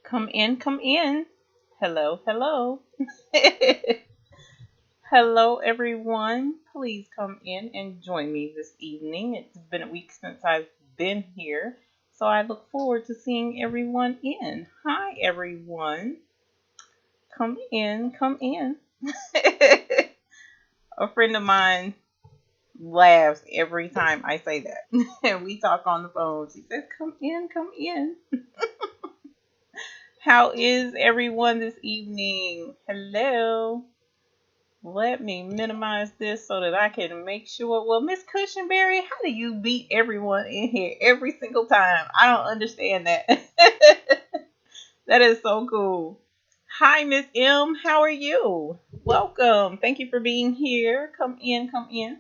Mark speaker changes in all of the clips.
Speaker 1: Come in, come in. Hello, hello. Hello, everyone. Please come in and join me this evening. It's been a week since I've been here, so I look forward to seeing everyone in. Hi, everyone. Come in, come in. A friend of mine laughs every time I say that. And we talk on the phone. She says, come in, come in. How is everyone this evening? Hello. Let me minimize this so that I can make sure. Well, Miss Cushionberry, how do you beat everyone in here every single time? I don't understand that. That is so cool. Hi, Miss M. How are you? Welcome. Thank you for being here. Come in, come in.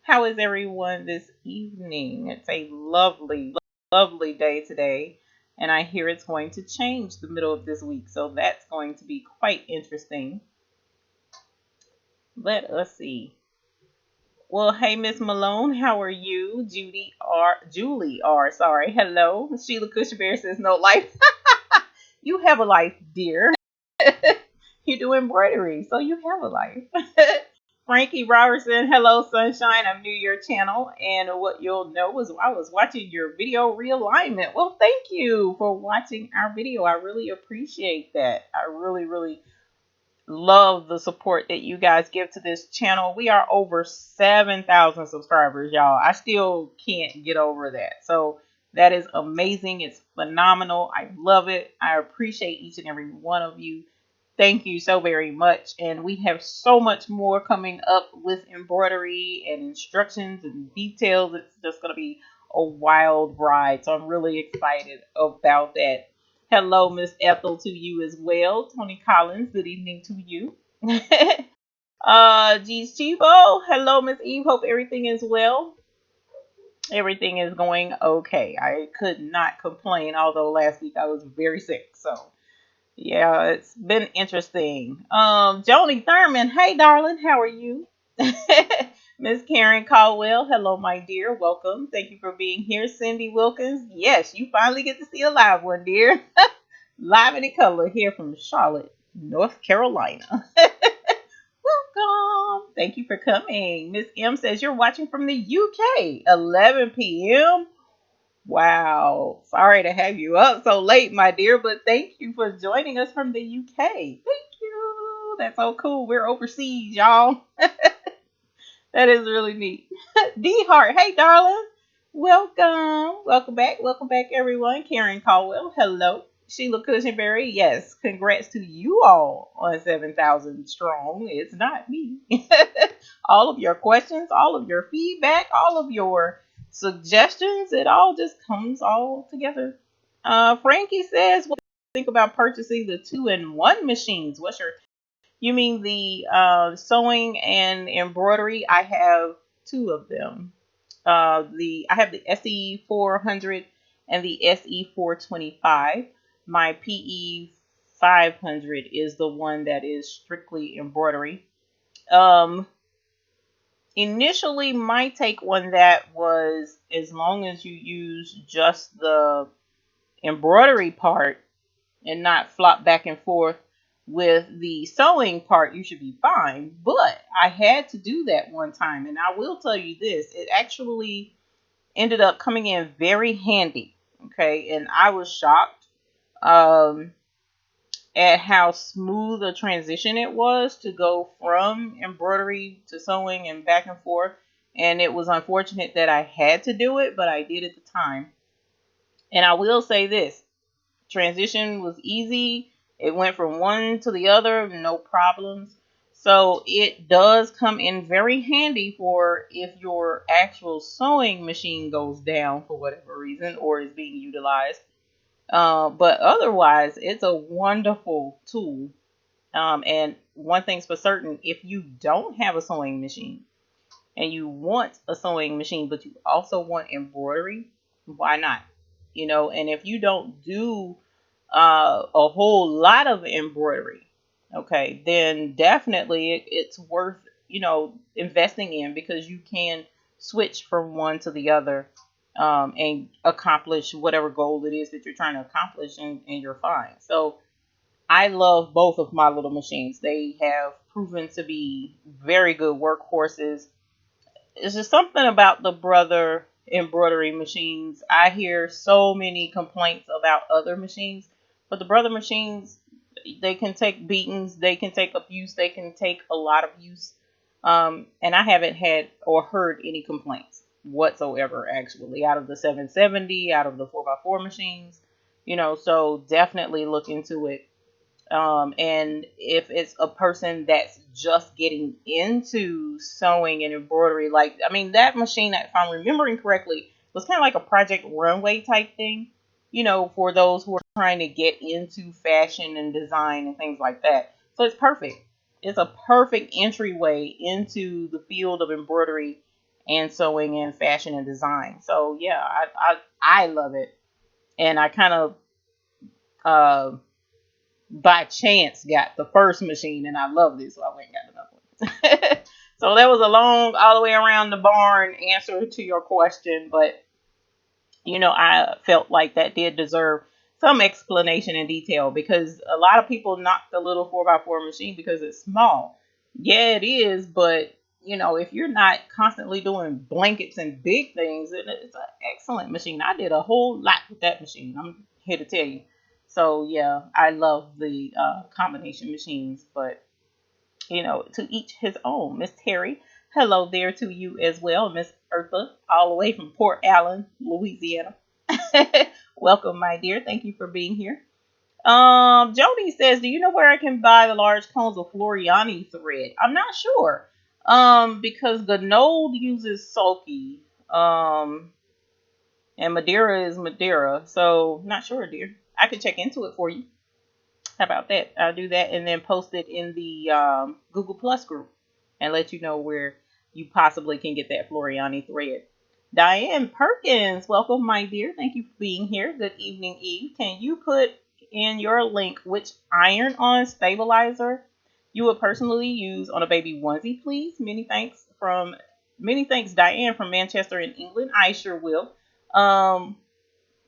Speaker 1: How is everyone this evening? It's a lovely, lovely day today. And I hear it's going to change the middle of this week. So that's going to be quite interesting. Let us see. Well, hey, Miss Malone, how are you? Julie R. Sorry. Hello. Sheila Cushionberry says no life. You have a life, dear. You do embroidery, so you have a life. Frankie Robertson, hello, sunshine. I'm new to your channel, and what you'll know is I was watching your video realignment. Well, thank you for watching our video. I really appreciate that. I really, really love the support that you guys give to this channel. We are over 7,000 subscribers, y'all. I still can't get over that. So that is amazing. It's phenomenal. I love it. I appreciate each and every one of you. Thank you so very much. And we have so much more coming up with embroidery and instructions and details. It's just going to be a wild ride. So I'm really excited about that. Hello, Miss Ethel, to you as well. Tony Collins, good evening to you. G's Chivo, hello, Miss Eve. Hope everything is well. Everything is going okay. I could not complain, although last week I was very sick. So, yeah, it's been interesting. Joni Thurman, hey, darling, how are you? Miss Karen Caldwell, hello, my dear. Welcome. Thank you for being here. Cindy Wilkins, yes, you finally get to see a live one, dear. Live in color here from Charlotte, North Carolina. Welcome. Thank you for coming. Miss M says you're watching from the UK, 11 p.m. Wow. Sorry to have you up so late, my dear, but thank you for joining us from the UK. Thank you. That's so cool. We're overseas, y'all. That is really neat. D Hart, hey, darling. Welcome. Welcome back. Welcome back, everyone. Karen Caldwell, hello. Sheila Cushionberry, yes, congrats to you all on 7,000 strong. It's not me. All of your questions, all of your feedback, all of your suggestions, it all just comes all together. Frankie says, what do you think about purchasing the 2-in-1 machines? You mean the sewing and embroidery? I have two of them. I have the SE 400 and the SE 425. My PE 500 is the one that is strictly embroidery. Initially, my take on that was as long as you use just the embroidery part and not flop back and forth with the sewing part, you should be fine. But I had to do that one time, and I will tell you this, it actually ended up coming in very handy. Okay, and I was shocked at how smooth a transition it was to go from embroidery to sewing and back and forth. And it was unfortunate that I had to do it, but I did at the time. And I will say this, transition was easy. It went from one to the other, no problems. So it does come in very handy for if your actual sewing machine goes down for whatever reason or is being utilized. But otherwise, it's a wonderful tool. And one thing's for certain, if you don't have a sewing machine and you want a sewing machine, but you also want embroidery, why not? And if you don't do a whole lot of embroidery, okay, then definitely it's worth, investing in because you can switch from one to the other and accomplish whatever goal it is that you're trying to accomplish, and you're fine. So I love both of my little machines. They have proven to be very good workhorses. It's just something about the brother embroidery machines. I hear so many complaints about other machines, but the brother machines, they can take beatings, they can take abuse, they can take a lot of use. And I haven't had or heard any complaints whatsoever, actually, out of the 770, out of the 4x4 machines. So definitely look into it. And if it's a person that's just getting into sewing and embroidery, like, I mean, that machine, if I'm remembering correctly, was kind of like a Project Runway type thing, for those who are trying to get into fashion and design and things like that. So it's perfect. It's a perfect entryway into the field of embroidery and sewing and fashion and design. So yeah, I love it. And I kind of, uh, by chance got the first machine and I loved it, so I went and got another one. So that was a long, all the way around the barn answer to your question, but I felt like that did deserve some explanation and detail, because a lot of people knock the little 4x4 machine because it's small. Yeah, it is, but if you're not constantly doing blankets and big things, then it's an excellent machine. I did a whole lot with that machine, I'm here to tell you. So yeah, I love the combination machines, but to each his own. Miss Terry, hello there to you as well. Miss Eartha, all the way from Port Allen, Louisiana. Welcome, my dear. Thank you for being here. Jody says, do you know where I can buy the large cones of Floriani thread? I'm not sure. Because Ganode uses Sulky. And Madeira is Madeira. So not sure, dear. I can check into it for you. How about that? I'll do that and then post it in the Google Plus group and let you know where you possibly can get that Floriani thread. Diane Perkins, welcome, my dear. Thank you for being here. Good evening, Eve. Can you put in your link which iron-on stabilizer you would personally use on a baby onesie, please? Many thanks, Diane from Manchester in England. I sure will.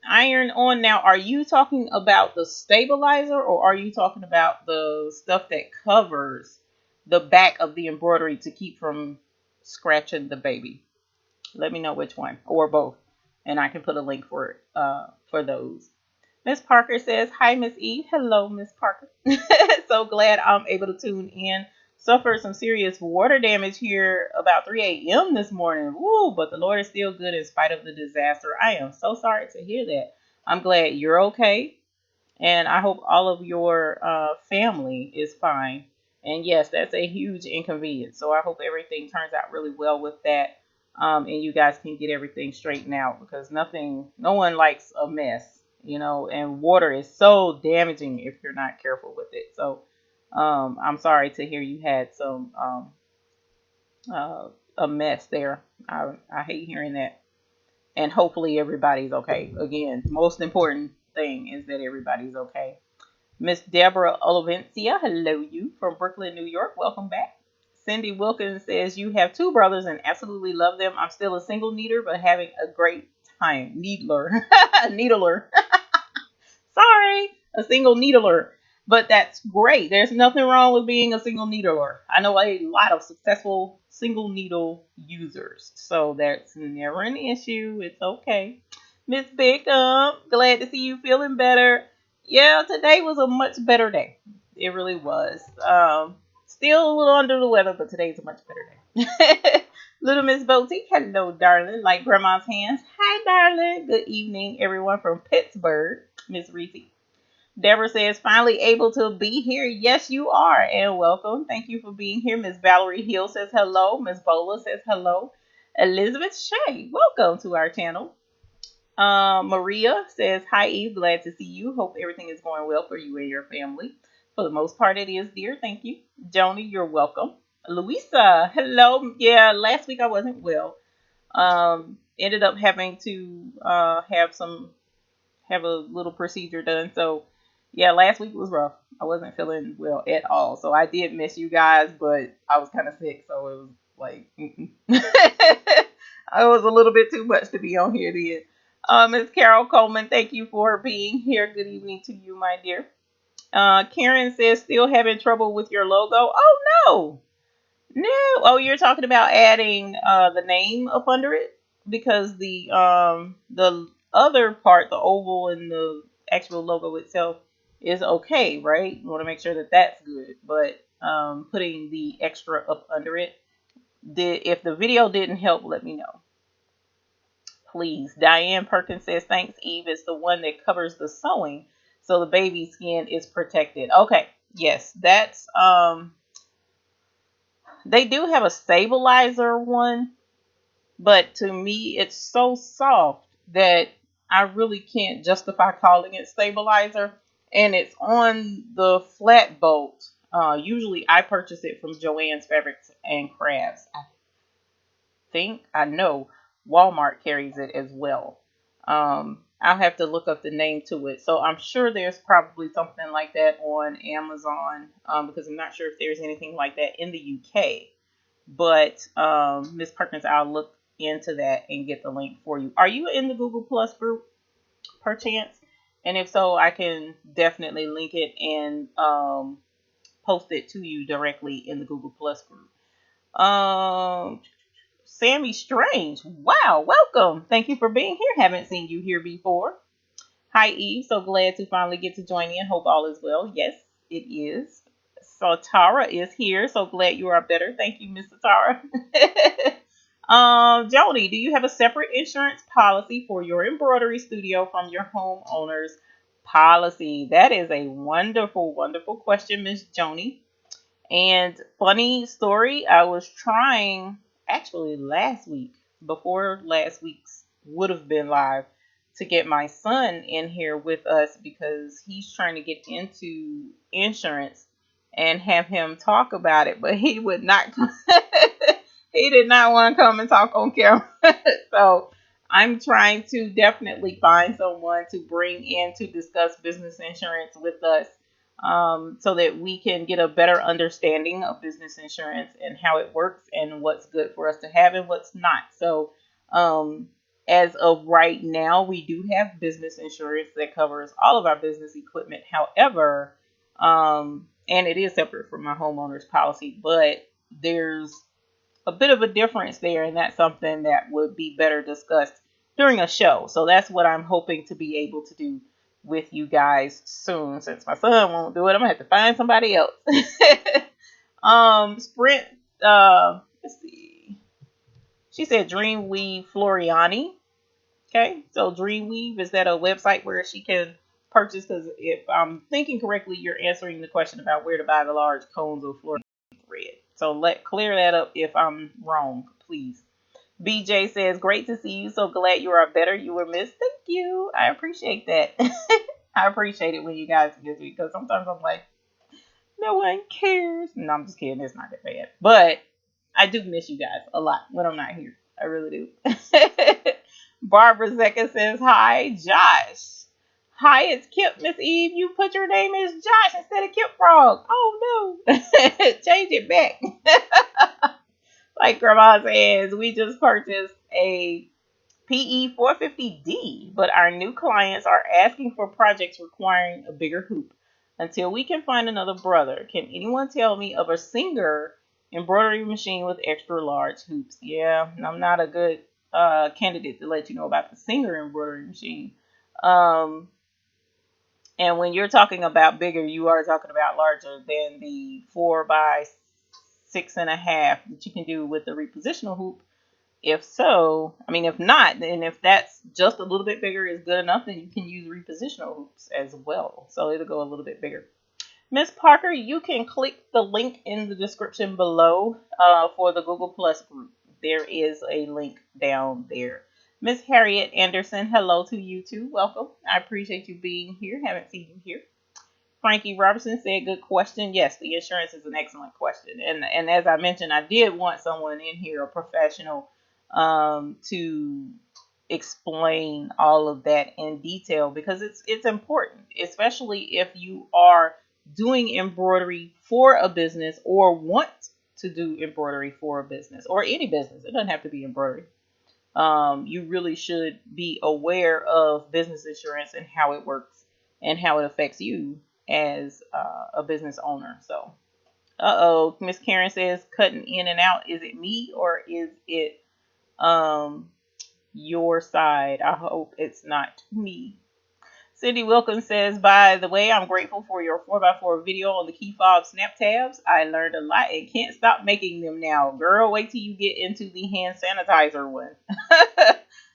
Speaker 1: Iron on now, are you talking about the stabilizer or are you talking about the stuff that covers the back of the embroidery to keep from scratching the baby? Let me know which one, or both, and I can put a link for it for those. Miss Parker says, hi, Miss Eve. Hello, Miss Parker. So glad I'm able to tune in. Suffered some serious water damage here about 3 a.m. this morning. Woo, but the Lord is still good in spite of the disaster. I am so sorry to hear that. I'm glad you're okay. And I hope all of your family is fine. And yes, that's a huge inconvenience. So I hope everything turns out really well with that. And you guys can get everything straightened out, because no one likes a mess, and water is so damaging if you're not careful with it. So I'm sorry to hear you had some a mess there. I hate hearing that. And hopefully everybody's okay. Again, most important thing is that everybody's okay. Miss Deborah Olivencia, hello you from Brooklyn, New York. Welcome back. Cindy Wilkins says, you have two brothers and absolutely love them. I'm still a single needler, but having a great time. Needler. Needler. Sorry, a single needler. But that's great. There's nothing wrong with being a single needler. I know a lot of successful single needle users. So that's never an issue. It's okay. Miss Bickham, glad to see you feeling better. Yeah, today was a much better day. It really was. Still a little under the weather, but today's a much better day. Little Miss Boutique, hello, darling. Like grandma's hands. Hi, darling. Good evening, everyone from Pittsburgh. Miss Reese. Deborah says, finally able to be here. Yes, you are. And welcome. Thank you for being here. Miss Valerie Hill says hello. Miss Bola says hello. Elizabeth Shea, welcome to our channel. Maria says, hi, Eve. Glad to see you. Hope everything is going well for you and your family. For the most part, it is, dear. Thank you. Joni, you're welcome. Louisa, hello. Yeah, last week I wasn't well. Ended up having to have a little procedure done. So, yeah, last week was rough. I wasn't feeling well at all. So I did miss you guys, but I was kind of sick. So it was like, It was a little bit too much to be on here then. Ms. Carol Coleman, thank you for being here. Good evening to you, my dear. Karen says, still having trouble with your logo. Oh, no. No. Oh, you're talking about adding the name up under it? Because the other part, the oval and the actual logo itself is okay, right? You want to make sure that that's good. But putting the extra up under it, if the video didn't help, let me know. Please. Diane Perkins says, thanks, Eve. It's the one that covers the sewing so the baby skin is protected. Okay. Yes, that's they do have a stabilizer one, but to me it's so soft that I really can't justify calling it stabilizer. And it's on the flat bolt. Usually I purchase it from Joann's Fabrics and Crafts. I know Walmart carries it as well. I'll have to look up the name to it. So I'm sure there's probably something like that on Amazon, because I'm not sure if there's anything like that in the UK. But Miss Perkins, I'll look into that and get the link for you. Are you in the Google Plus group, perchance? And if so, I can definitely link it and post it to you directly in the Google Plus group. Sammy Strange, wow, welcome. Thank you for being here. Haven't seen you here before. Hi, Eve. So glad to finally get to join in. Hope all is well. Yes, it is. So Tara is here. So glad you are better. Thank you, Mr. Tara. Joni, do you have a separate insurance policy for your embroidery studio from your homeowner's policy? That is a wonderful, wonderful question, Miss Joni. And funny story, I was trying actually last week, before last week's would have been live, to get my son in here with us because he's trying to get into insurance and have him talk about it, but he would not. He did not want to come and talk on camera. So I'm trying to definitely find someone to bring in to discuss business insurance with us, so that we can get a better understanding of business insurance and how it works and what's good for us to have and what's not. So as of right now, we do have business insurance that covers all of our business equipment. However, and it is separate from my homeowner's policy, but there's a bit of a difference there, and that's something that would be better discussed during a show. So that's what I'm hoping to be able to do with you guys soon. Since my son won't do it, I'm gonna have to find somebody else. Sprint, let's see. She said Dreamweave Floriani. Okay, so Dreamweave, is that a website where she can purchase? Because if I'm thinking correctly, you're answering the question about where to buy the large cones of Floriani thread. So clear that up if I'm wrong, please. BJ says, great to see you. So glad you are better. You were missed. Thank you. I appreciate that. I appreciate it when you guys miss me, because sometimes I'm like, no one cares. No, I'm just kidding. It's not that bad. But I do miss you guys a lot when I'm not here. I really do. Barbara Zecca says, hi, Josh. Hi, it's Kip, Miss Eve. You put your name as Josh instead of Kip Frog. Oh, no. Change it back. Like Grandma says, we just purchased a PE 450D, but our new clients are asking for projects requiring a bigger hoop. Until we can find another brother, can anyone tell me of a Singer embroidery machine with extra large hoops? Yeah, I'm not a good candidate to let you know about the Singer embroidery machine. And when you're talking about bigger, you are talking about larger than the 4x6.5 that you can do with the repositional hoop. If so, if not, then if that's just a little bit bigger is good enough, then you can use repositional hoops as well. So it'll go a little bit bigger. Miss Parker, you can click the link in the description below for the Google Plus group. There is a link down there. Miss Harriet Anderson, hello to you too. Welcome. I appreciate you being here. Haven't seen you here. Frankie Robertson said, good question. Yes, the insurance is an excellent question. And as I mentioned, I did want someone in here, a professional, to explain all of that in detail, because it's important, especially if you are doing embroidery for a business or want to do embroidery for a business or any business. It doesn't have to be embroidery. you really should be aware of business insurance and how it works and how it affects you as a business owner. So, Miss Karen says cutting in and out. Is it me or is it um your side? I hope it's not me. Cindy Wilkins says, by the way, I'm grateful for your 4x4 video on the key fob snap tabs. I learned a lot and can't stop making them now. Girl, wait till you get into the hand sanitizer one.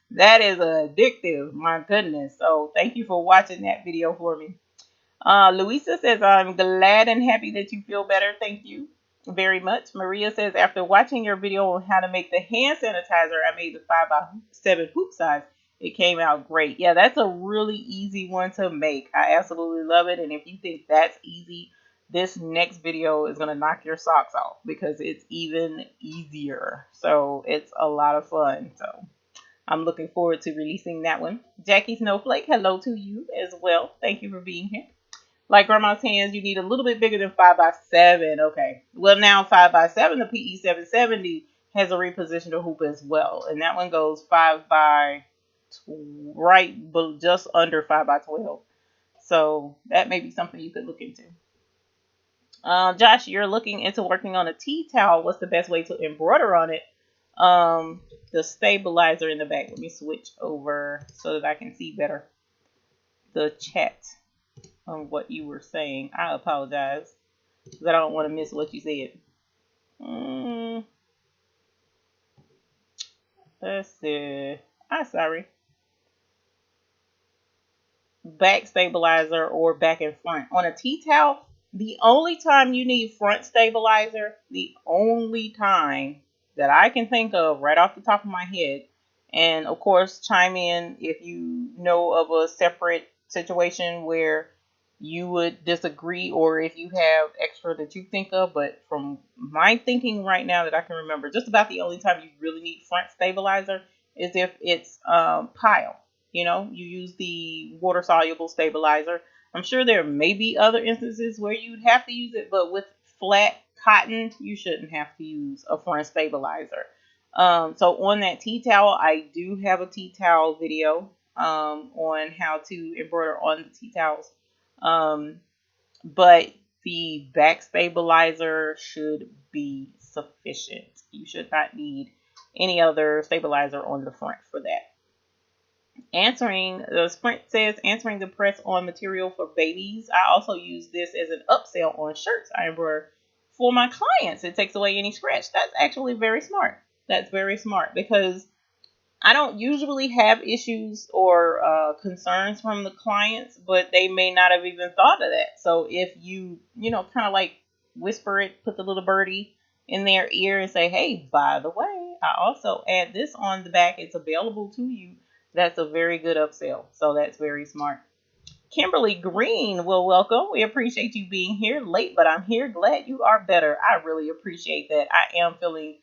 Speaker 1: That is addictive. My goodness. So thank you for watching that video for me. Louisa says, I'm glad and happy that you feel better. Thank you very much. Maria says, after watching your video on how to make the hand sanitizer, I made the 5x7 hoop size. It came out great. Yeah, that's a really easy one to make. I absolutely love it. And if you think that's easy, this next video is going to knock your socks off because it's even easier. So it's a lot of fun. So I'm looking forward to releasing that one. Jackie Snowflake, hello to you as well. Thank you for being here. Like grandma's hands, you need a little bit bigger than 5x7. Okay. Well, now 5x7, the PE 770 has a repositioned hoop as well. And that one goes 5 by right, but just under 5x12. So that may be something you could look into. Josh, you're looking into working on a tea towel. What's the best way to embroider on it? The stabilizer in the back. Let me switch over so that I can see better the chat on what you were saying. I apologize because I don't want to miss what you said. Let's see. I'm sorry. Back stabilizer or back and front. On a tea towel, the only time you need front stabilizer, the only time that I can think of right off the top of my head, and of course chime in if you know of a separate situation where you would disagree or if you have extra that you think of, but from my thinking right now that I can remember, just about the only time you really need front stabilizer is if it's pile. You know, you use the water soluble stabilizer. I'm sure there may be other instances where you'd have to use it, but with flat cotton, you shouldn't have to use a front stabilizer. So on that tea towel, I do have a tea towel video on how to embroider on the tea towels. But the back stabilizer should be sufficient. You should not need any other stabilizer on the front for that. Answering the Sprint says answering the press on material for babies. I also use this as an upsell on shirts I embroider for my clients. It takes away any scratch. That's actually very smart. That's very smart because I don't usually have issues or concerns from the clients, but they may not have even thought of that. So if you kind of like whisper it, put the little birdie in their ear and say, hey, by the way, I also add this on the back. It's available to you. That's a very good upsell. So that's very smart. Kimberly Green, well, welcome. We appreciate you being here late, but I'm here. Glad you are better. I really appreciate that. I am feeling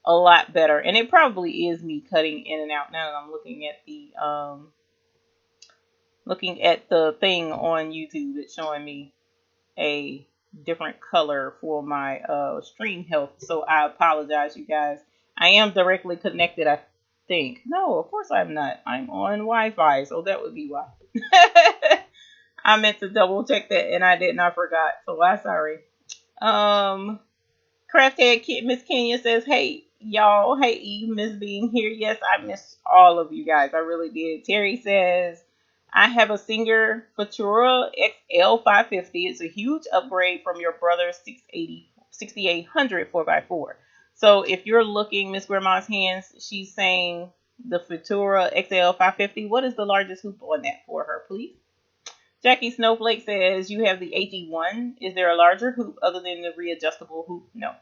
Speaker 1: a lot better. And it probably is me cutting in and out now that I'm looking at the thing on YouTube. It's showing me a different color for my stream health. So I apologize, you guys. I am directly connected, I think. No, of course I'm not. I'm on Wi-Fi, so that would be why. I meant to double check that and I didn't. I forgot. So I'm sorry. Crafthead Kid Miss Kenya says, hey y'all, hey Eve, miss being here. Yes, I miss all of you guys. I really did. Terry says, I have a Singer Futura XL 550. It's a huge upgrade from your brother's 6800 4x4. So if you're looking, Miss Grandma's Hands, she's saying the Futura XL 550. What is the largest hoop on that for her, please? Jackie Snowflake says, you have the HE1. Is there a larger hoop other than the readjustable hoop? No.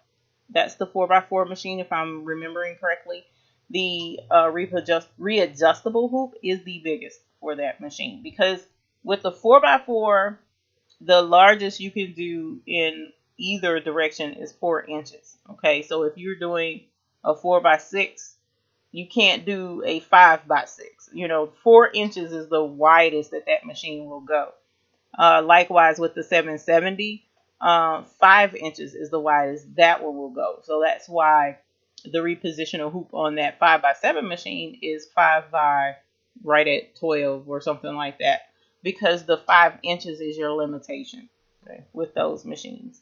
Speaker 1: That's the 4x4 machine, if I'm remembering correctly. The readjustable hoop is the biggest for that machine. Because with the 4x4, the largest you can do in either direction is 4 inches. Okay, so if you're doing a 4x6, you can't do a 5x6. 4 inches is the widest that machine will go. Likewise with the 770, 5 inches is the widest that one will go. So that's why the repositional hoop on that 5x7 machine is 5 by right at 12 or something like that, because the 5 inches is your limitation, okay, with those machines.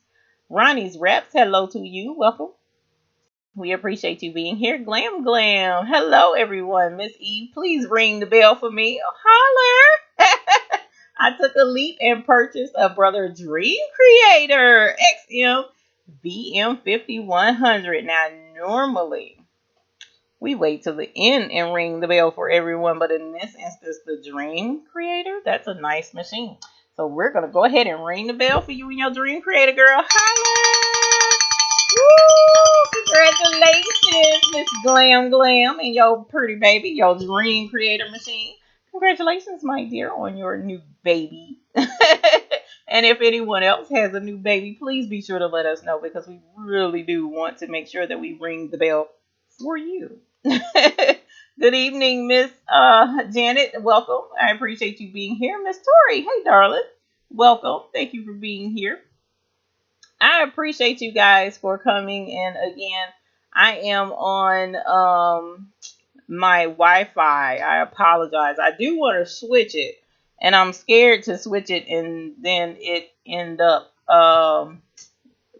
Speaker 1: Ronnie's Wraps, hello to you. Welcome. We appreciate you being here. Glam Glam. Hello, everyone. Miss Eve, please ring the bell for me. Holler. I took a leap and purchased a Brother Dream Creator XM VM5100. Now, normally we wait till the end and ring the bell for everyone, but in this instance, the Dream Creator, that's a nice machine. So we're going to go ahead and ring the bell for you and your Dream Creator, girl. Holla! Woo! Congratulations, Miss Glam Glam, and your pretty baby, your Dream Creator machine. Congratulations, my dear, on your new baby. And if anyone else has a new baby, please be sure to let us know, because we really do want to make sure that we ring the bell for you. Good evening, Miss Janet. Welcome. I appreciate you being here. Miss Tori, hey, darling. Welcome. Thank you for being here. I appreciate you guys for coming in again. I am on my Wi-Fi. I apologize. I do want to switch it, and I'm scared to switch it and then it end up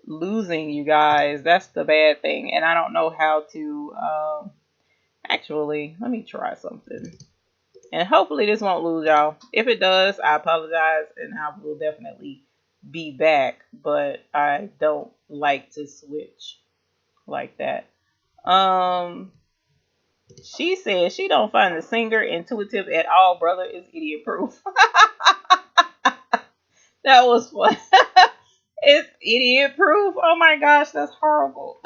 Speaker 1: losing you guys. That's the bad thing, and I don't know how to actually, let me try something, and hopefully this won't lose y'all. If it does, I apologize, and I will definitely be back, but I don't like to switch like that. She says she don't find the singer intuitive at all. Brother is idiot proof. That was fun. It's idiot proof. Oh my gosh, that's horrible.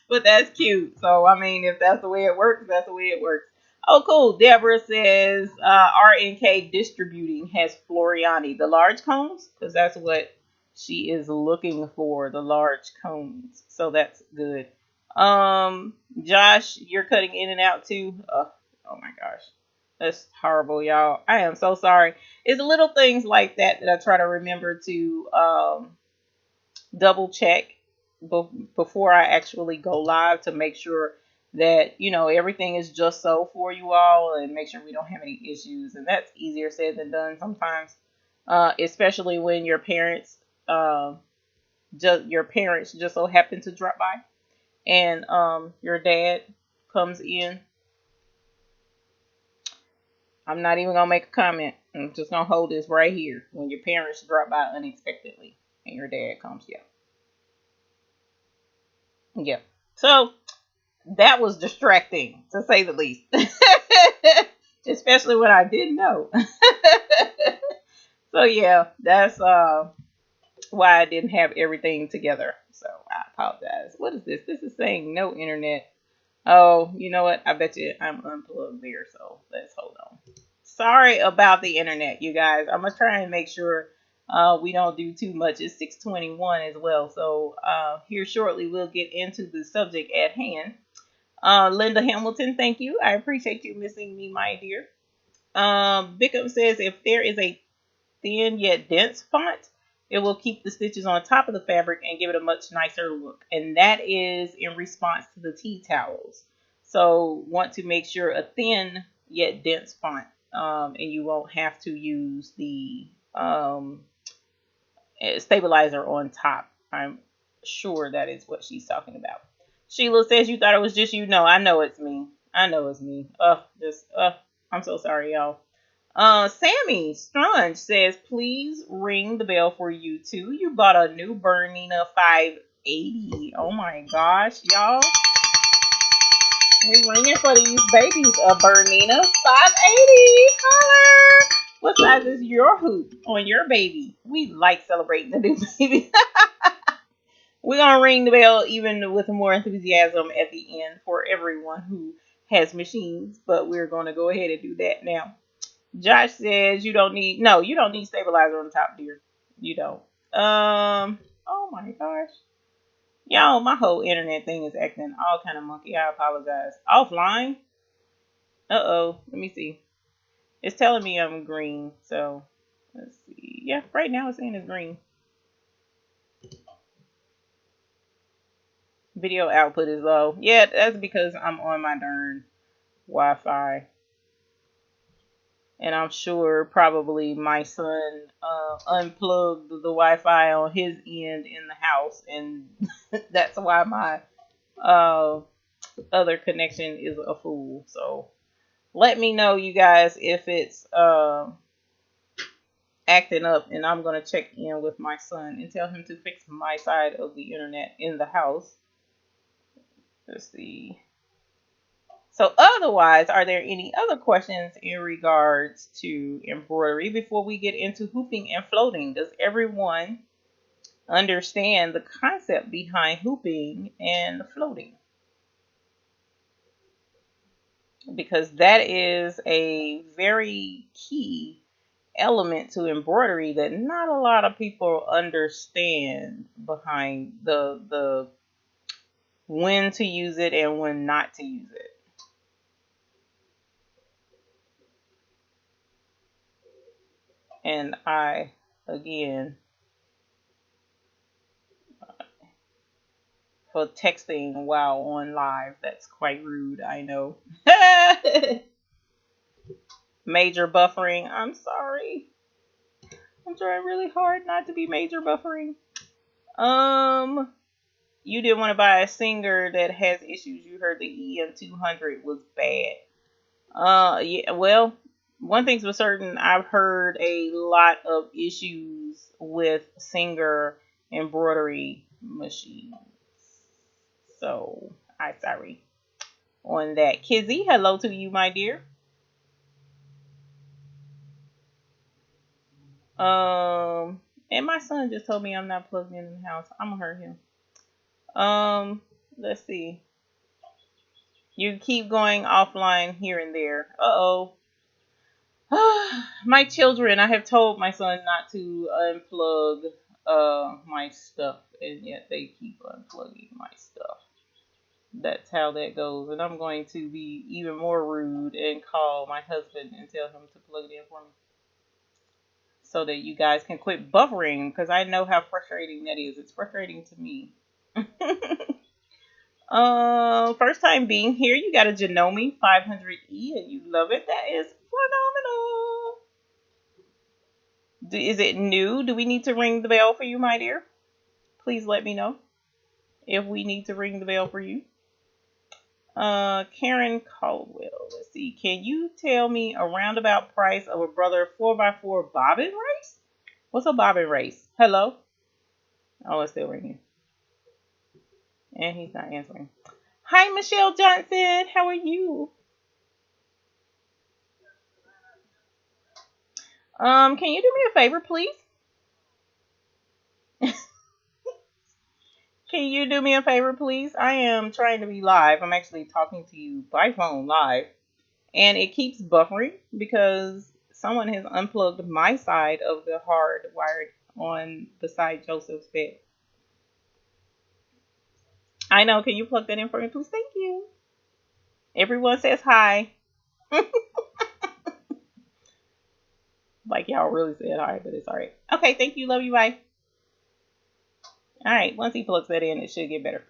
Speaker 1: But that's cute. So I mean, if that's the way it works, that's the way it works. Oh, cool. Deborah says RNK Distributing has Floriani, the large cones, because that's what she is looking for, the large cones. So that's good. Josh, you're cutting in and out too. Oh my gosh. That's horrible, y'all. I am so sorry. It's little things like that that I try to remember to double check before I actually go live, to make sure that, you know, everything is just so for you all, and make sure we don't have any issues. And that's easier said than done sometimes, especially when your parents just so happen to drop by, and your dad comes in. I'm not even gonna make a comment. I'm just gonna hold this right here. When your parents drop by unexpectedly and your dad comes, yeah. So that was distracting, to say the least. Especially when I didn't know. So yeah, that's why I didn't have everything together. So I apologize. What is this? This is saying no internet. Oh, you know what? I bet you I'm unplugged there. So let's hold on. Sorry about the internet, you guys. I'm gonna try and make sure we don't do too much. It's 6:21 as well. So here shortly we'll get into the subject at hand. Linda Hamilton, thank you. I appreciate you missing me, my dear. Bickham says if there is a thin yet dense font, it will keep the stitches on top of the fabric and give it a much nicer look. And that is in response to the tea towels. So want to make sure a thin yet dense font, and you won't have to use the stabilizer on top. I'm sure that is what she's talking about. Sheila says you thought it was just you. No, I know it's me. I know it's me. I'm so sorry, y'all. Sammy Strunge says, please ring the bell for you too. You bought a new Bernina 580. Oh my gosh, y'all. We ringing for these babies. A Bernina 580. Holler. What size is your hoop on your baby? We like celebrating the new baby. We're going to ring the bell even with more enthusiasm at the end for everyone who has machines, but we're going to go ahead and do that now. Josh says you don't need stabilizer on the top, dear. You don't. Oh my gosh. Y'all, my whole internet thing is acting all kind of monkey. I apologize. Offline? Uh-oh. Let me see. It's telling me I'm green, so let's see. Yeah, right now it's saying it's green. Video output is low. Yeah, that's because I'm on my darn Wi-Fi. And I'm sure probably my son unplugged the Wi-Fi on his end in the house, and that's why my uh, other connection is a fool. So let me know, you guys, if it's acting up, and I'm gonna check in with my son and tell him to fix my side of the internet in the house. Let's see. So otherwise, are there any other questions in regards to embroidery before we get into hooping and floating? Does everyone understand the concept behind hooping and floating? Because that is a very key element to embroidery that not a lot of people understand behind the when to use it and when not to use it. And I, again, for texting while on live, that's quite rude, I know. Major buffering, I'm sorry. I'm trying really hard not to be major buffering. You didn't want to buy a Singer that has issues. You heard the EM200 was bad. Yeah, well, one thing's for certain, I've heard a lot of issues with Singer embroidery machines. So, I'm sorry on that. Kizzy, hello to you, my dear. And my son just told me I'm not plugged in the house. I'm gonna hurt him. Let's see. You keep going offline here and there. Uh-oh. My children, I have told my son not to unplug my stuff, and yet they keep unplugging my stuff. That's how that goes. And I'm going to be even more rude and call my husband and tell him to plug it in for me, so that you guys can quit buffering, because I know how frustrating that is. It's frustrating to me. First time being here. You got a Janome 500E and you love it. That is phenomenal. Is it new? Do we need to ring the bell for you, my dear? Please let me know if we need to ring the bell for you. Karen Caldwell. Let's see. Can you tell me a roundabout price of a brother 4x4 bobbin race? What's a bobbin race? Hello? Oh, it's still ringing. And he's not answering. Hi, Michelle Johnson. How are you? Can you do me a favor, please? Can you do me a favor, please? I am trying to be live. I'm actually talking to you by phone live. And it keeps buffering because someone has unplugged my side of the hard wired on beside Joseph's bed. I know. Can you plug that in for me, please? Thank you. Everyone says hi. Like y'all really said hi, but it's alright. Okay, thank you. Love you. Bye. Alright, once he plugs that in, it should get better.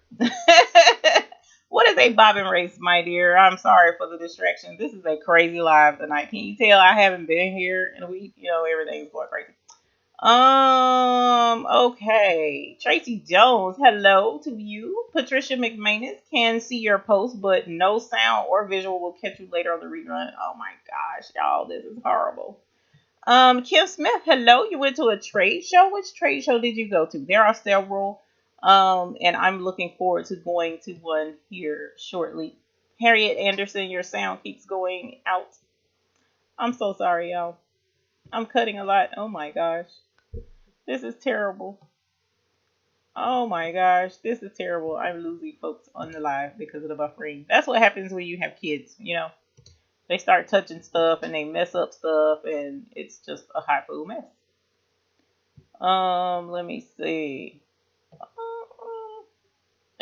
Speaker 1: What is a bobbin race, my dear? I'm sorry for the distraction. This is a crazy live tonight. Can you tell I haven't been here in a week? You know, everything's going crazy. Okay. Tracy Jones, hello to you. Patricia McManus, can see your post, but no sound or visual. Will catch you later on the rerun. Oh my gosh, y'all, this is horrible. Kim Smith, hello. You went to a trade show. Which trade show did you go to? There are several. And I'm looking forward to going to one here shortly. Harriet Anderson, your sound keeps going out. I'm so sorry, y'all. I'm cutting a lot. Oh my gosh. This is terrible. Oh my gosh. This is terrible. I'm losing folks on the live because of the buffering. That's what happens when you have kids, you know. They start touching stuff and they mess up stuff and it's just a hot food mess. Let me see.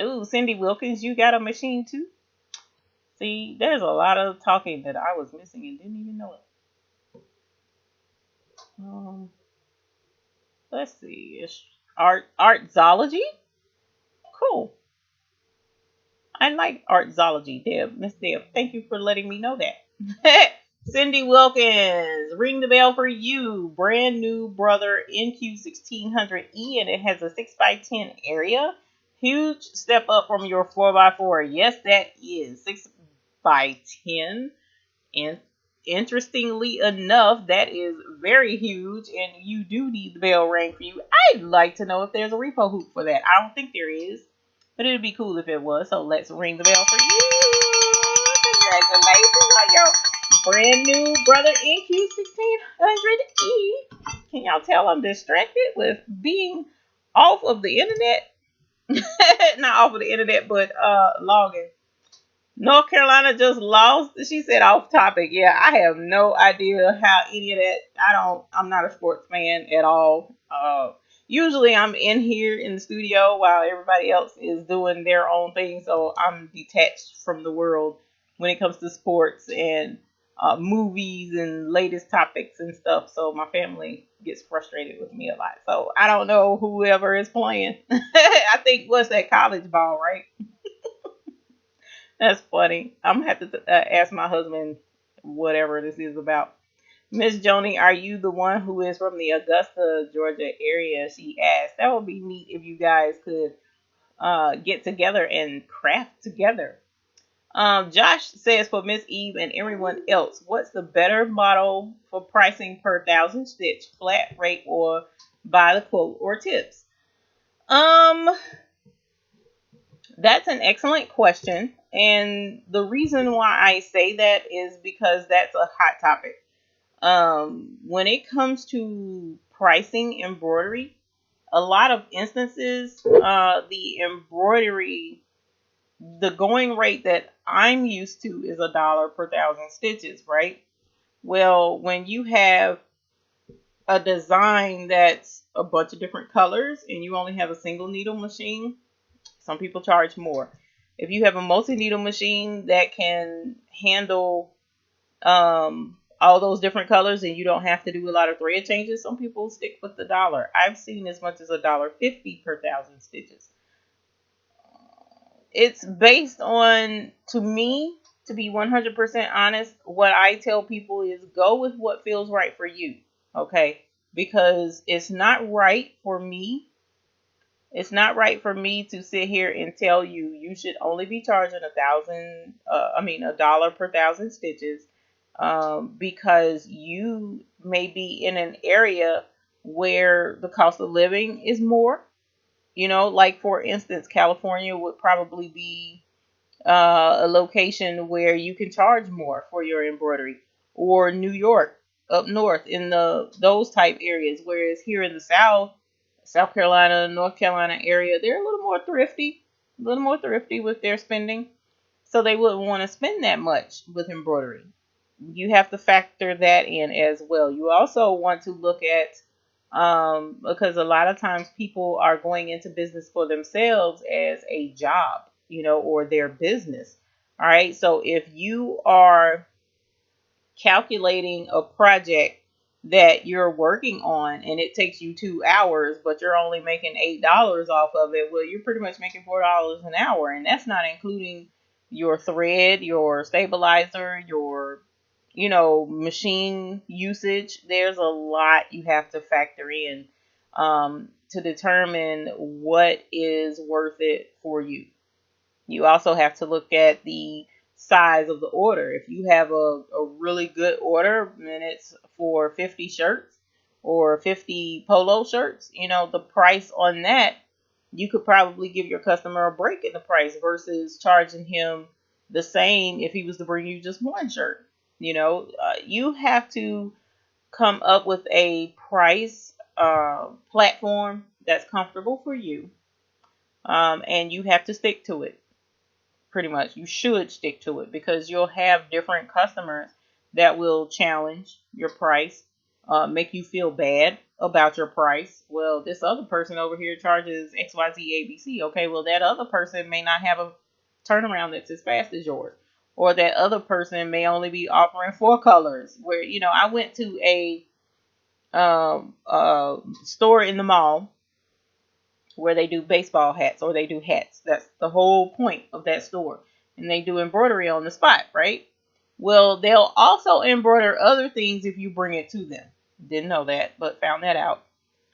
Speaker 1: Ooh, Cindy Wilkins, you got a machine too? See, there's a lot of talking that I was missing and didn't even know it. Let's see. It's artzology? Cool. I like art zoology, Deb. Miss Deb, thank you for letting me know that. Cindy Wilkins, ring the bell for you. Brand new brother NQ1600E, and it has a 6x10 area. Huge step up from your 4x4. Yes, that is 6x10. And interestingly enough, that is very huge, and you do need the bell rang for you. I'd like to know if there's a repo hoop for that. I don't think there is, but it'd be cool if it was. So let's ring the bell for you. Congratulations on your brand new brother NQ1600E. Can y'all tell I'm distracted with being off of the internet? Not off of the internet, but logging. North Carolina just lost. She said off topic. Yeah, I have no idea how any of that. I'm not a sports fan at all. Usually I'm in here in the studio while everybody else is doing their own thing. So I'm detached from the world when it comes to sports and movies and latest topics and stuff. So my family gets frustrated with me a lot. So I don't know whoever is playing. I think what's that, college ball, right? That's funny. I'm gonna have to ask my husband whatever this is about. Miss Joni, are you the one who is from the Augusta, Georgia area? She asked. That would be neat if you guys could get together and craft together. Josh says for Miss Eve and everyone else, what's the better model for pricing per thousand stitch, flat rate or by the quote or tips? Um, That's an excellent question. And the reason why I say that is because that's a hot topic. When it comes to pricing embroidery, a lot of instances, the embroidery, the going rate that I'm used to is $1 per thousand stitches, right? Well, when you have a design that's a bunch of different colors and you only have a single needle machine, some people charge more. If you have a multi-needle machine that can handle all those different colors and you don't have to do a lot of thread changes, some people stick with the dollar. I've seen as much as $1.50 per thousand stitches. It's based on, to me, to be 100% honest, what I tell people is go with what feels right for you. Okay? Because it's not right for me. It's not right for me to sit here and tell you you should only be charging $1 per thousand stitches, because you may be in an area where the cost of living is more. Like for instance, California would probably be a location where you can charge more for your embroidery, or New York up north in those type areas. Whereas here in the South Carolina, North Carolina area, they're a little more thrifty with their spending, so they wouldn't want to spend that much with embroidery. You have to factor that in as well. You also want to look at, because a lot of times people are going into business for themselves as a job, or their business. All right. So if you are calculating a project that you're working on and it takes you 2 hours, but you're only making $8 off of it, well, you're pretty much making $4 an hour. And that's not including your thread, your stabilizer, your machine usage. There's a lot you have to factor in to determine what is worth it for you. You also have to look at the size of the order. If you have a really good order and it's for 50 shirts or 50 polo shirts, the price on that, you could probably give your customer a break in the price versus charging him the same if he was to bring you just one shirt. You have to come up with a price platform that's comfortable for you, and you have to stick to it. Pretty much, you should stick to it, because you'll have different customers that will challenge your price, make you feel bad about your price. Well, this other person over here charges XYZ ABC. Okay, well, that other person may not have a turnaround that's as fast as yours, or that other person may only be offering 4 colors. Where I went to a store in the mall where they do baseball hats or they do hats. That's the whole point of that store. And they do embroidery on the spot, right? Well, they'll also embroider other things if you bring it to them. Didn't know that, but found that out.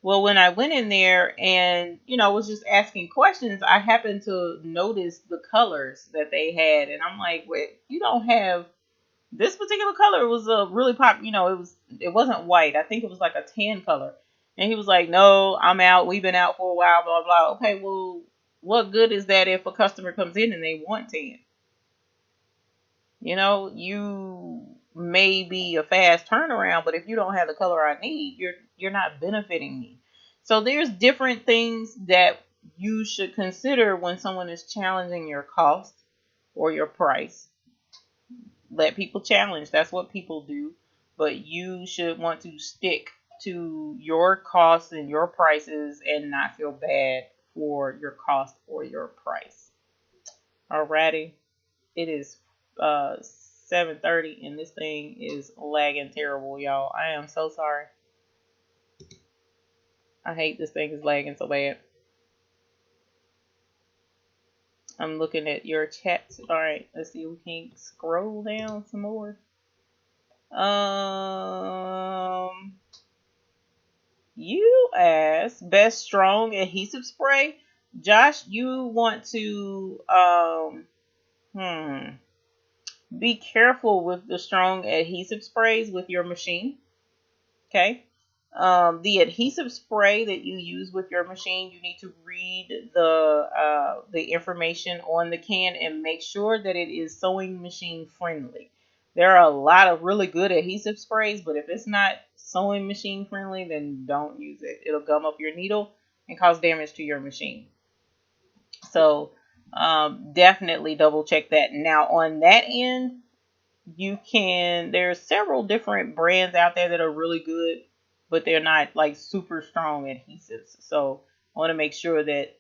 Speaker 1: Well, when I went in there and, was just asking questions, I happened to notice the colors that they had. And I'm like, wait, you don't have this particular color. It was a really pop, it wasn't white. I think it was like a tan color. And he was like, no, I'm out. We've been out for a while, blah, blah. Okay, well, what good is that if a customer comes in and they want tan? You may be a fast turnaround, but if you don't have the color I need, you're not benefiting me. So there's different things that you should consider when someone is challenging your cost or your price. Let people challenge. That's what people do. But you should want to stick to your costs and your prices and not feel bad for your cost or your price. Alrighty. It is 7:30 and this thing is lagging terrible, y'all. I am so sorry. I hate this thing is lagging so bad. I'm looking at your chats. Alright, let's see if we can scroll down some more. You asked best strong adhesive spray. Josh, you want to be careful with the strong adhesive sprays with your machine. Okay. The adhesive spray that you use with your machine, you need to read the information on the can and make sure that it is sewing machine friendly. There are a lot of really good adhesive sprays, but if it's not sewing machine friendly, then don't use it. It'll gum up your needle and cause damage to your machine. So definitely double check that. Now on that end, there's several different brands out there that are really good, but they're not like super strong adhesives. So I want to make sure that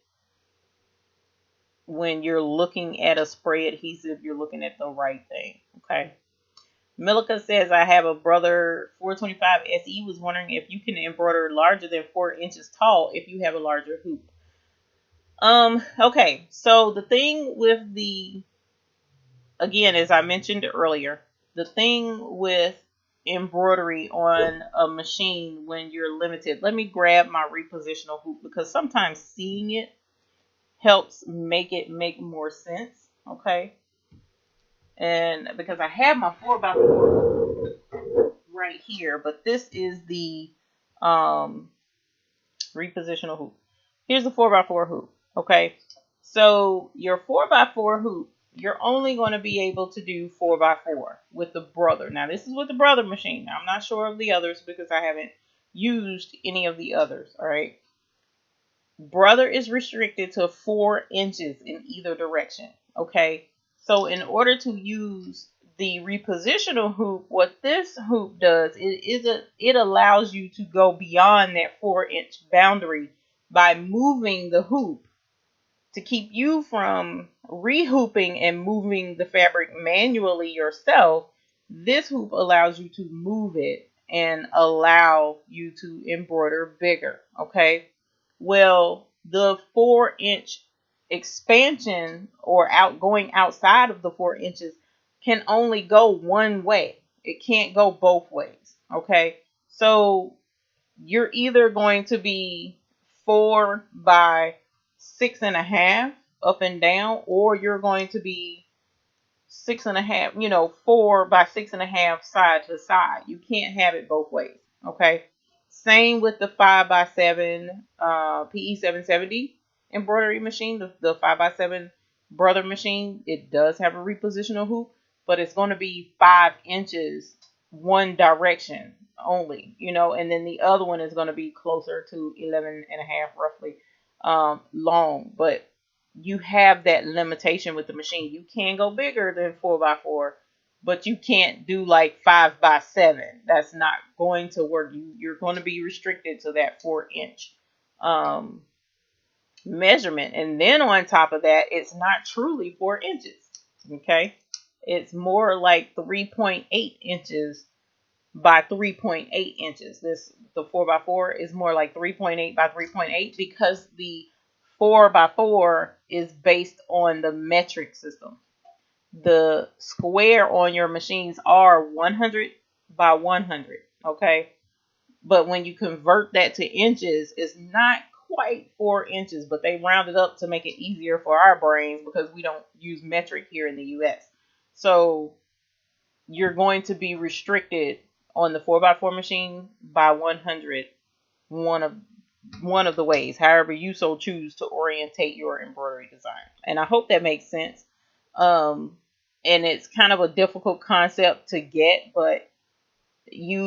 Speaker 1: when you're looking at a spray adhesive, you're looking at the right thing. Okay. Milika says, I have a brother 425 SE, was wondering if you can embroider larger than 4 inches tall if you have a larger hoop. Okay. So the thing with again, as I mentioned earlier, the thing with embroidery on a machine when you're limited, let me grab my repositional hoop because sometimes seeing it helps make it make more sense. Okay. And because I have my 4x4 right here, but this is the repositional hoop. Here's the 4x4 hoop. Okay. So your 4x4 hoop, you're only going to be able to do 4x4 with the brother. Now, this is with the brother machine. Now, I'm not sure of the others because I haven't used any of the others. All right. Brother is restricted to 4 inches in either direction. Okay. So in order to use the repositional hoop, what this hoop does it allows you to go beyond that 4-inch boundary by moving the hoop to keep you from rehooping and moving the fabric manually yourself. This hoop allows you to move it and allow you to embroider bigger. Okay. Well, the 4-inch expansion or going outside of the 4 inches can only go one way. It can't go both ways. Okay. So you're either going to be 4 by 6.5 up and down, or you're going to be 6.5, 4 by 6.5 side to side. You can't have it both ways. Okay. Same with the 5x7 PE 770 embroidery machine, the 5x7 brother machine. It does have a repositional hoop, but it's going to be 5 inches one direction only, and then the other one is going to be closer to 11.5 roughly long. But you have that limitation with the machine. You can go bigger than 4x4, but you can't do like 5x7. That's not going to work. You're going to be restricted to that 4-inch measurement. And then on top of that, it's not truly 4 inches. Okay. It's more like 3.8 inches by 3.8 inches. The 4x4 is more like 3.8 by 3.8 because the 4x4 is based on the metric system. The square on your machines are 100 by 100. Okay. But when you convert that to inches, it's not quite 4 inches, but they round it up to make it easier for our brains because we don't use metric here in the US. So you're going to be restricted on the 4x4 machine by 100, one of one of the ways, however you so choose to orientate your embroidery design. And I hope that makes sense. Um, and it's kind of a difficult concept to get, but you